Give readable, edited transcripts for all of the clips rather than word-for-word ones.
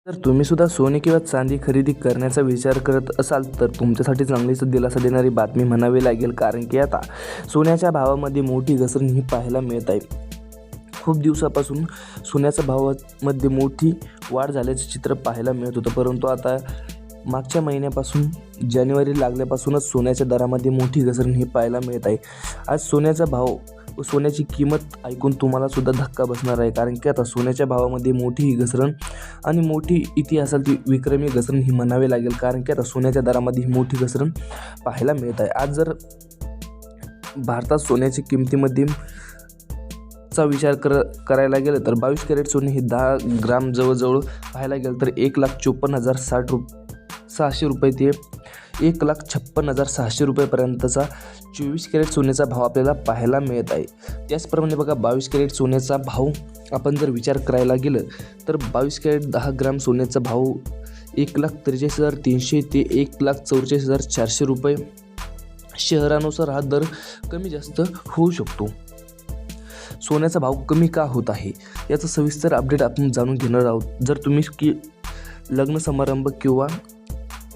जर तुम्ही सुद्धा सोने किंवा चांदी खरेदी करण्याचा विचार करत असाल तर तुमच्यासाठी चांगलीच दिलासा देणारी बातमी म्हणावी लागेल, कारण की आता सोन्याच्या भावामध्ये मोठी घसरण ही पाहायला मिळत आहे. खूप दिवसापासून सोन्याच्या भावामध्ये मोठी वाढ झाल्याचे चित्र पाहायला मिळत होतं, परंतु आता मागच्या महिन्यापासून जानेवारी लागल्यापासूनच सोन्याच्या दरामध्ये मोठी घसरण ही पाहायला मिळत आहे. आज सोन्याचा भाव व सोन्याची किंमत ऐकून तुम्हाला सुद्धा धक्का बसणार आहे, कारण की आता सोन्याच्या भावामध्ये मोठी ही घसरण आणि मोठी इतिहासात ती विक्रमी घसरण ही म्हणावी लागेल, कारण की आता सोन्याच्या दरामध्ये ही मोठी घसरण पाहायला मिळत आहे. आज जर भारतात सोन्याची किमतीमध्ये चा विचार करायला गेलं तर 22 कॅरेट सोने हे 10 ग्राम जवळजवळ पाहायला गेलं तर 1,54,600 रुपये ते 1,56,600 रुपयेपर्यंतचा 24 कॅरेट सोन्याचा भाव आपल्याला पाहायला मिळत आहे. त्याचप्रमाणे बघा, 22 कॅरेट सोन्याचा भाव आपण जर विचार करायला गेलं तर 22 कॅरेट 10 ग्राम सोन्याचा भाव 1,43,300 ते 1,44,400 रुपये. शहरानुसार हा दर कमी जास्त होऊ शकतो. सोन्याचा भाव कमी का होत आहे याचं सविस्तर अपडेट आपण जाणून घेणार आहोत. जर तुम्ही लग्न समारंभ किंवा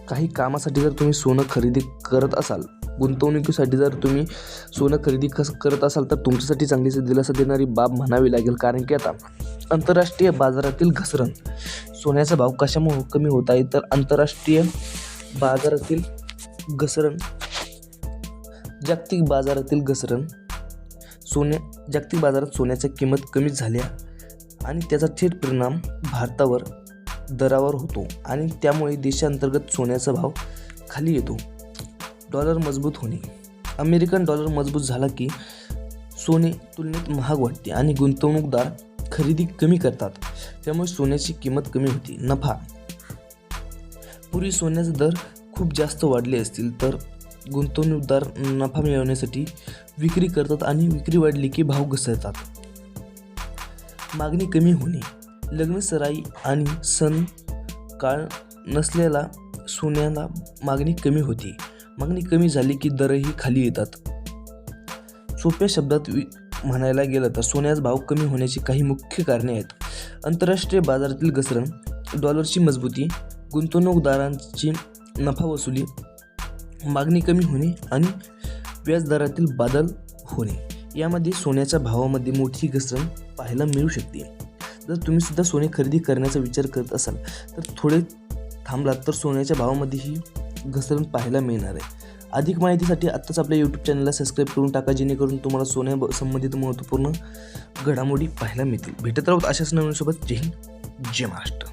काही कामासाठी जर तुम्ही सोनं खरेदी करत असाल, गुंतवणुकीसाठी जर तुम्ही सोनं खरेदी करत असाल तर तुमच्यासाठी चांगलीच दिलासा देणारी बाब म्हणावी लागेल, कारण की आता आंतरराष्ट्रीय बाजारातील घसरण सोन्याचा भाव कशामुळे कमी होत आहे तर आंतरराष्ट्रीय बाजारातील घसरण जागतिक बाजारात सोन्याच्या किंमत कमी झाल्या आणि त्याचा थेट परिणाम भारतावर दरावर होतो आणि त्यामुळे देशांतर्गत सोन्याचा भाव खाली येतो. डॉलर मजबूत होणे. अमेरिकन डॉलर मजबूत झाला की सोने तुलनेत महाग वाटते आणि गुंतवणूकदार खरेदी कमी करतात, त्यामुळे सोन्याची किंमत कमी होते. नफा. पूर्वी सोन्याचे दर खूप जास्त वाढले असतील तर गुंतवणूकदार नफा मिळवण्यासाठी विक्री करतात आणि विक्री वाढली की भाव घसरतात. मागणी कमी होणे. लग्न सराई आणि सण काळ नसलेल्या सोन्याला मागणी कमी होती. मागणी कमी झाली की दरही खाली येतात. सोप्या शब्दात म्हणायला गेलं तर सोन्याचा भाव कमी होण्याची काही मुख्य कारणे आहेत. आंतरराष्ट्रीय बाजारातील घसरण, डॉलरची मजबूती, गुंतवणूकदारांची नफा वसुली, मागणी कमी होणे आणि व्याजदरातील बदल होणे यामध्ये सोन्याच्या भावामध्ये मोठी घसरण पाहायला मिळू शकते. जर तुम्ही सुद्धा सोने खरेदी करण्याचा विचार करत असाल तर थोडे थांबलात तर सोन्याच्या भावामध्ये ही घसरण पाहायला मिळणार आहे. अधिक माहितीसाठी आत्ताच आपल्या यूट्यूब चॅनलला सबस्क्राईब करून टाका, जेणेकरून तुम्हाला सोन्या संबंधित महत्त्वपूर्ण घडामोडी पाहायला मिळतील. भेटत राहूत अशाच नवीन सोबत. जय हिंद, जय महाराष्ट्र.